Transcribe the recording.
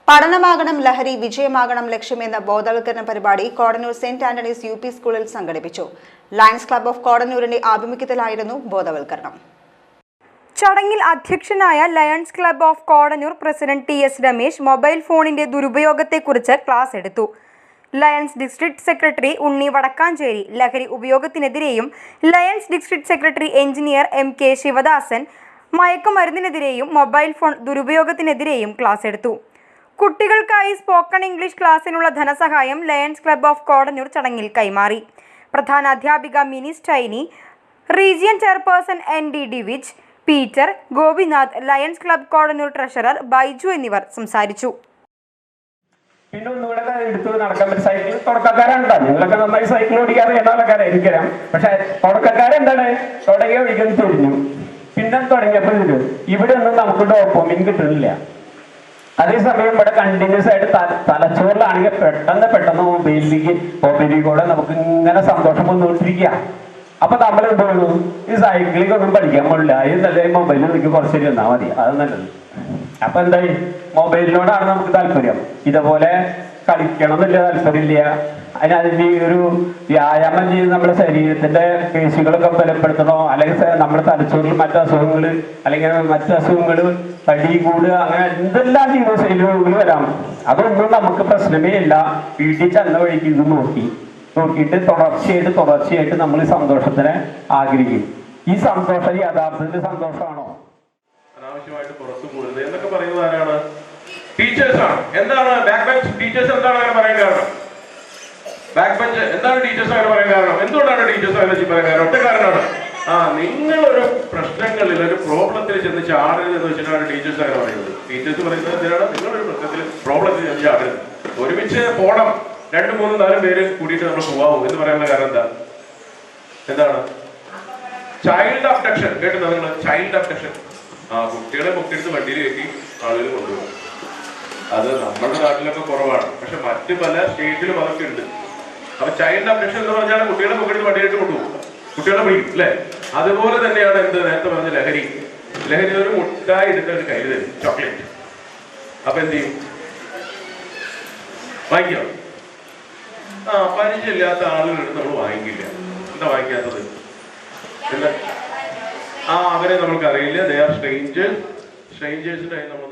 പഠനമാകണം ലഹരി വിജയമാകണം ലക്ഷ്യമെന്ന ബോധവൽക്കരണ പരിപാടി കോടന്നൂർ സെന്റ് ആന്റണീസ് UP സ്കൂളിൽ സംഘടിപ്പിച്ചു. ലയൺസ് ക്ലബ്ബ് ഓഫ് കോടന്നൂരിന്റെ ആഭിമുഖ്യത്തിലായിരുന്നു ബോധവൽക്കരണം. ചടങ്ങിൽ അധ്യക്ഷനായ lions club of Kodannur president TS Ramesh mobile ഫോണിന്റെ ദുരുപയോഗത്തെക്കുറിച്ച് ക്ലാസ് എടുത്തു. Lions district secretary Unni Vadakkanchery ലഹരി ഉപയോഗത്തിനെതിരെയും lions district secretary engineer MK Sivadasan മയക്കുമരുന്നിനെതിരെയും മൊബൈൽ ഫോൺ ദുരുപയോഗത്തിനെതിരെയും ക്ലാസ് എടുത്തു. കുട്ടികൾക്കായി സ്പോക്കൺ ഇംഗ്ലീഷ് ക്ലാസ്സിനുള്ള ധനസഹായം ലയൺസ് ക്ലബ്ബ് ഓഫ് കോടന്നൂർ ചടങ്ങിൽ കൈമാറി. പ്രധാന അധ്യാപിക Mini Stainy, region chairperson ND Divij, Peter, Gopinath, lions club Kodannur treasurer Baiju എന്നിവർ സംസാരിച്ചു. പിന്നെ ഒന്നുകൂടെ എടുത്ത് നടക്കാൻ പറ്റും. സൈക്കിൾ തുടക്കക്കാരാണ്. നിങ്ങളൊക്കെ നന്നായി സൈക്കിൾ ഓടിക്കാൻ അറിയുന്ന ആൾക്കാരായിരിക്കാം. പക്ഷെ തുടക്കക്കാരെന്താണ് തുടങ്ങിയ ഒഴിക്കാൻ തിരിഞ്ഞു. പിന്നെ തുടങ്ങിയപ്പോൾ ഇവിടെ ഒന്നും നമുക്ക് ഡോപ്പമിൻ കിട്ടുന്നില്ല. അതേസമയം ഇവിടെ കണ്ടിന്യൂസ് ആയിട്ട് തലച്ചോറിലാണെങ്കിൽ പെട്ടെന്ന് മൊബൈലിലൂടെ നമുക്ക് ഇങ്ങനെ സന്തോഷം വന്നുകൊണ്ടിരിക്കുക. അപ്പൊ നമ്മൾ എന്ത് വേണു, ഈ സൈക്കിളിൽ ഒന്നും പഠിക്കാൻ പാടില്ല, ഇത് നല്ല മൊബൈലിൽ എനിക്ക് കുറച്ച് ഇരുന്നാൽ മതി, അത് നല്ലത്. അപ്പൊ എന്തായി, മൊബൈലിനോടാണ് നമുക്ക് താല്പര്യം. ഇതുപോലെ കളിക്കണം എന്നില്ല താല്പര്യമില്ല. അതിന് ഒരു വ്യായാമം ചെയ്ത് നമ്മുടെ ശരീരത്തിന്റെ പേശികളൊക്കെ ബലപ്പെടുത്തണോ, അല്ലെങ്കിൽ നമ്മുടെ തലച്ചോറിൽ മറ്റു അസുഖങ്ങൾ അല്ലെങ്കിൽ മറ്റു അസുഖങ്ങൾ തടി കൂടുക, അങ്ങനെ എന്തെല്ലാം ജീവിതശൈലികൾ വരാം. അതൊന്നും നമുക്ക് പ്രശ്നമേ ഇല്ല. വീട്ടിൽ ചെന്ന വഴിക്ക് ഇത് നോക്കിയിട്ട് തുടർച്ചയായിട്ട് നമ്മൾ ഈ സന്തോഷത്തിനെ ആഗ്രഹിക്കും. ഈ സന്തോഷം യഥാർത്ഥത്തിൽ സന്തോഷമാണോ? അനാവശ്യമായിട്ട് പുറത്തു കൂടുന്നത് എന്നൊക്കെ പറയുന്നത് ആരാണ്? ടീച്ചേഴ്സാണ്. എന്താണ് ബാക്ക് ബെഞ്ച് ടീച്ചേഴ്സ് എന്താണ് അങ്ങനെ പറയാൻ കാരണം? ബാക്ക് ബെഞ്ച് എന്താണ് ടീച്ചേഴ്സ് അങ്ങനെ പറയാൻ കാരണം? എന്തുകൊണ്ടാണ് ടീച്ചേഴ്സ് അങ്ങനെ പറയാൻ കാരണം? ഒറ്റ കാരണമാണ്, നിങ്ങളൊരു പ്രശ്നങ്ങളിൽ ഒരു പ്രോബ്ലത്തിൽ ചെന്ന് ചാടരുത് എന്ന് വെച്ചിട്ടാണ് ടീച്ചേഴ്സ് അങ്ങനെ പറയുന്നത്. ടീച്ചേഴ്സ് പറയുന്നത് എന്തിനാണ്? നിങ്ങളൊരു പ്രശ്നത്തിൽ പ്രോബ്ലത്തിൽ ചെന്ന് ചാടരുത്, ഒരുമിച്ച് പോണം, 2, 3, 4 പേര് കൂടിയിട്ട് നമ്മൾ പോവാമോ എന്ന് പറയാനുള്ള കാരണം എന്താണ്? ചൈൽഡ് അബ്ഡക്ഷൻ കേട്ടുണ്ടോ നിങ്ങൾ? Child abduction. കുട്ടികളെ പൊക്കിയെടുത്ത് വണ്ടിയിൽ കയറ്റി ആളുകൾ കൊണ്ടുപോകും. അത് നമ്മുടെ നാട്ടിലൊക്കെ കുറവാണ്, പക്ഷെ മറ്റു പല സ്റ്റേറ്റിലും അതൊക്കെ ഉണ്ട്. അപ്പൊ ചൈൽഡ് അബ്ഡക്ഷൻ എന്ന് പറഞ്ഞാൽ കുട്ടികളെ പൊക്കിയെടുത്ത് വണ്ടിയിലിട്ട് കൊണ്ടുപോകും, കുട്ടികളെ പിടിക്കും അല്ലെ? അതുപോലെ തന്നെയാണ് എന്ത് നേരത്തെ പറഞ്ഞ ലഹരി. ഒരു മുട്ടായി എടുത്ത് ഒരു കയ്യിൽ തരും, ചോക്ലേറ്റ്. അപ്പൊ എന്ത് ചെയ്യും? വാങ്ങിക്കോ? പരിചയമില്ലാത്ത ആളുകളെടുത്ത് നമ്മൾ വാങ്ങിക്കില്ല. എന്താ വാങ്ങിക്കാത്തത്? എന്താ? അവരെ നമ്മൾക്ക് അറിയില്ല. ദേ ആർ സ്ട്രേഞ്ചേഴ്സിന്റെ നമ്മൾ